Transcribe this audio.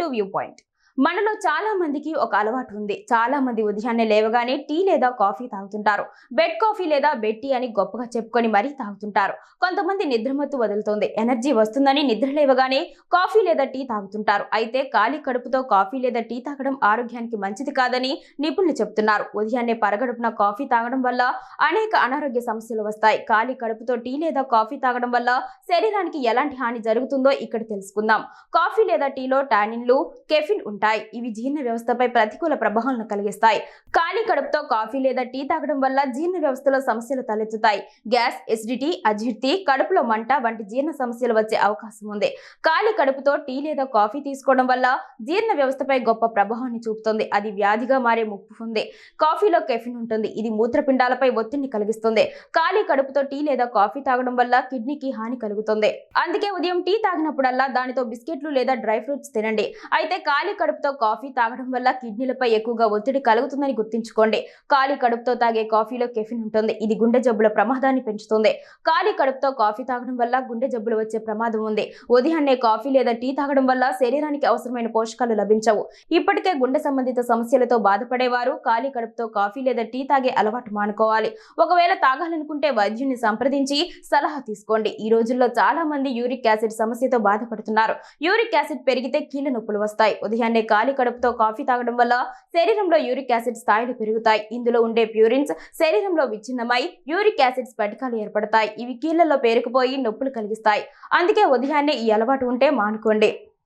To view point. మనలో చాలా మందికి ఒక అలవాటు ఉంది. చాలా మంది ఉదయాన్నే లేవగానే టీ లేదా కాఫీ తాగుతుంటారు. బెడ్ కాఫీ లేదా బెడ్ టీ అని గొప్పగా చెప్పుకొని మరీ తాగుతుంటారు. కొంతమంది నిద్రమత్తు వదులుతుంది, ఎనర్జీ వస్తుందని నిద్ర లేవగానే కాఫీ లేదా టీ తాగుతుంటారు. అయితే ఖాళీ కడుపుతో కాఫీ లేదా టీ తాగడం ఆరోగ్యానికి మంచిది కాదని నిపుణులు చెప్తున్నారు. ఉదయాన్నే పరగడుపున కాఫీ తాగడం వల్ల అనేక అనారోగ్య సమస్యలు వస్తాయి. ఖాళీ కడుపుతో టీ లేదా కాఫీ తాగడం వల్ల శరీరానికి ఎలాంటి హాని జరుగుతుందో ఇక్కడ తెలుసుకుందాం. కాఫీ లేదా టీలో టానిన్లు, కెఫిన్ ఉంటాయి. ఇవి జీర్ణ వ్యవస్థపై ప్రతికూల ప్రభావాలను కలిగిస్తాయి. ఖాళీ కడుపుతో కాఫీ లేదా టీ తాగడం వల్ల జీర్ణ వ్యవస్థలో సమస్యలు తలెత్తుతాయి. గ్యాస్, ఎసిడిటీ, అజీర్తి, కడుపులో మంట వంటి జీర్ణ సమస్యలు వచ్చే అవకాశం ఉంది. ఖాళీ కడుపుతో టీ లేదా కాఫీ తీసుకోవడం వల్ల జీర్ణ వ్యవస్థపై గొప్ప ప్రభావాన్ని చూపుతుంది. అది వ్యాధిగా మారే ముప్పు ఉంది. కాఫీలో కెఫిన్ ఉంటుంది. ఇది మూత్రపిండాలపై ఒత్తిడిని కలిగిస్తుంది. ఖాళీ కడుపుతో టీ లేదా కాఫీ తాగడం వల్ల కిడ్నీకి హాని కలుగుతుంది. అందుకే ఉదయం టీ తాగినప్పుడల్లా దానితో బిస్కెట్లు లేదా డ్రై ఫ్రూట్స్ తినండి. అయితే ఖాళీ కడుపుతో కాఫీ తాగడం వల్ల కిడ్నీలపై ఎక్కువగా ఒత్తిడి కలుగుతుందని గుర్తుంచుకోండి. ఖాళీ కడుపుతో తాగే కాఫీలో కెఫిన్ ఉంటుంది. ఇది గుండె జబ్బుల ప్రమాదాన్ని పెంచుతుంది. ఖాళీ కడుపుతో కాఫీ తాగడం వల్ల గుండె జబ్బులు వచ్చే ప్రమాదం ఉంది. ఉదయాన్నే కాఫీ లేదా టీ తాగడం వల్ల శరీరానికి అవసరమైన పోషకాలు లభించవు. ఇప్పటికే గుండె సంబంధిత సమస్యలతో బాధపడేవారు ఖాళీ కడుపుతో కాఫీ లేదా టీ తాగే అలవాటు మానుకోవాలి. ఒకవేళ తాగాలనుకుంటే వైద్యుని సంప్రదించి సలహా తీసుకోండి. ఈ రోజుల్లో చాలా మంది యూరిక్ యాసిడ్ సమస్యతో బాధపడుతున్నారు. యూరిక్ యాసిడ్ పెరిగితే కీళ్ళ నొప్పులు వస్తాయి. ఉదయాన్నే ఖాళీ కడుపుతో కాఫీ తాగడం వల్ల శరీరంలో యూరిక్ యాసిడ్ స్థాయిలు పెరుగుతాయి. ఇందులో ఉండే ప్యూరిన్స్ శరీరంలో విచ్ఛిన్నమై యూరిక్ యాసిడ్ స్ఫటికాలు ఏర్పడతాయి. ఇవి కీళ్లలో పేరుకుపోయి నొప్పులు కలిగిస్తాయి. అందుకే ఉదయాన్నే ఈ అలవాటు ఉంటే మానుకోండి.